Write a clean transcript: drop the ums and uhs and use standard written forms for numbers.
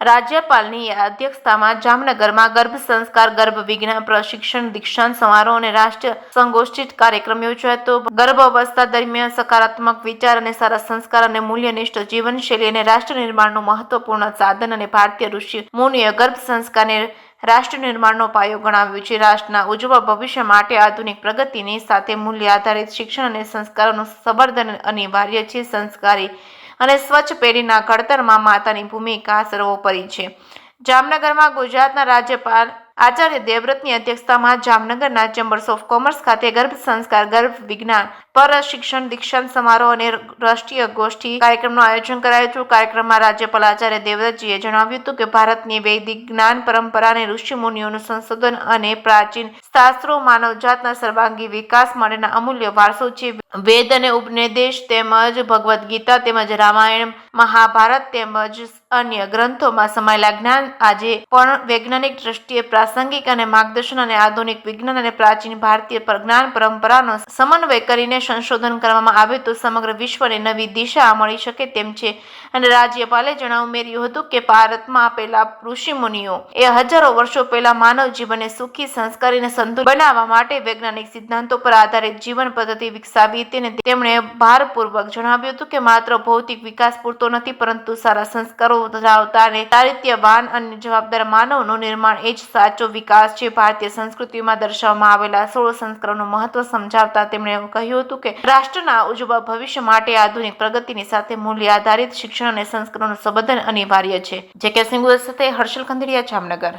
રાજ્યપાલની અધ્યક્ષતામાં જામનગરમાં ગર્ભ સંસ્કાર ગર્ભ વિજ્ઞાન પ્રશિક્ષણ દીક્ષાંત સમારોહ અને રાષ્ટ્રીય સંગોષ્ઠિ કાર્યક્રમ યોજાયો હતો। ગર્ભાવસ્થા દરમિયાન સકારાત્મક વિચાર અને સારા સંસ્કાર અને મૂલ્યનિષ્ઠ જીવનશૈલી અને રાષ્ટ્ર નિર્માણનું મહત્વપૂર્ણ સાધન અને ભારતીય ઋષિ મુનિએ ગર્ભ સંસ્કારને રાષ્ટ્ર નિર્માણનો પાયો ગણાવ્યો છે। રાષ્ટ્રના ઉજ્જવળ ભવિષ્ય માટે આધુનિક પ્રગતિની સાથે મૂલ્ય આધારિત શિક્ષણ અને સંસ્કારોનું સંવર્ધન અનિવાર્ય છે। સંસ્કારી અને સ્વચ્છ પેઢીના ઘડતરમાં માતાની ભૂમિકા સર્વોપરી છે। જામનગરમાં ગુજરાતના રાજ્યપાલ આચાર્ય દેવવ્રતની અધ્યક્ષતામાં જામનગરના ચેમ્બર્સ ઓફ કોમર્સ ખાતે ગર્ભ સંસ્કાર ગર્ભ વિજ્ઞાન પ્રશિક્ષણ દીક્ષાંત સમારોહ અને રાષ્ટ્રીય ગોષ્ઠિ કાર્યક્રમનું આયોજન કરાયું હતું। કાર્યક્રમમાં રાજ્યપાલ આચાર્ય દેવવ્રતજીએ જણાવ્યું હતું કે ભારતની વૈદિક જ્ઞાન પરંપરા અને ઋષિ મુનિઓનું સંશોધન અને પ્રાચીન શાસ્ત્રો માનવજાતના સર્વાંગી વિકાસ માટેના અમૂલ્ય વારસો છે। વેદ અને ઉપનિષદ તેમજ ભગવદ્ ગીતા તેમજ રામાયણ મહાભારત તેમજ અન્ય ગ્રંથોમાં સમાયેલા જ્ઞાન આજે પણ વૈજ્ઞાનિક દ્રષ્ટિએ પ્રાસંગિક અને માર્ગદર્શન અને આધુનિક વિજ્ઞાન અને પ્રાચીન ભારતીય જ્ઞાન પરંપરાનો સમન્વય કરીને સંશોધન કરવામાં આવે તો સમગ્ર વિશ્વને નવી દિશા મળી શકે તેમ છે। અને રાજ્યપાલે ઉમેર્યું હતું કે ભારતમાં આપેલા ઋષિ મુનિઓ એ હજારો વર્ષો પહેલા માનવ જીવનને સુખી સંસ્કારી અને સંતુલિત બનાવવા માટે વૈજ્ઞાનિક સિદ્ધાંતો પર આધારિત જીવન પદ્ધતિ વિકસાવી હતી। તેમણે ભારપૂર્વક જણાવ્યું હતું કે માત્ર ભૌતિક વિકાસ પૂરતો નથી પરંતુ સારા સંસ્કારો ધરાવતા અને ચારિત્ર્યવાન અને જવાબદાર માનવનું નિર્માણ એ જ સાચો વિકાસ છે। ભારતીય સંસ્કૃતિમાં દર્શાવવામાં આવેલા 16 સંસ્કારોનું મહત્વ સમજાવતા તેમણે કહ્યું હતું કે રાષ્ટ્રના ઉજ્જવળ ભવિષ્ય માટે આધુનિક પ્રગતિની સાથે મૂલ્ય આધારિત શિક્ષણ અને સંસ્કારોનું સંવર્ધન અનિવાર્ય છે। જે કે સિંગુ સાથે હર્ષલ કંદડિયા, જામનગર।